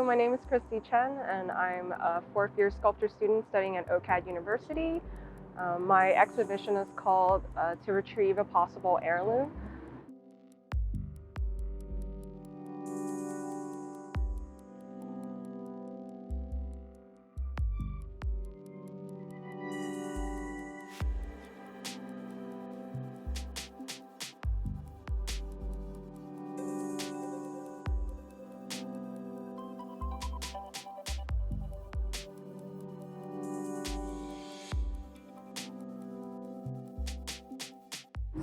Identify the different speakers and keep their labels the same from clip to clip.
Speaker 1: my name is Kristi Chen, and I'm a fourth-year sculpture student studying at OCAD University. My exhibition is called To Retrieve a Possible Heirloom.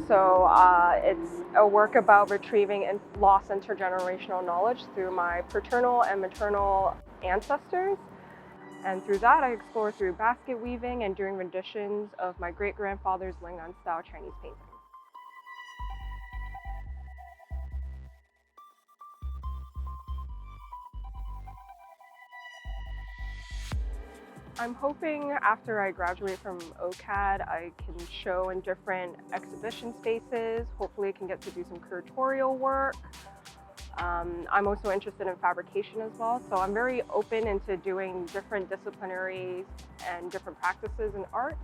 Speaker 1: So it's a work about retrieving lost intergenerational knowledge through my paternal and maternal ancestors. And through that, I explore through basket weaving and doing renditions of my great-grandfather's Lingnan-style Chinese painting. I'm hoping after I graduate from OCAD, I can show in different exhibition spaces. Hopefully I can get to do some curatorial work. I'm also interested in fabrication as well, so I'm very open into doing different disciplinaries and different practices in art.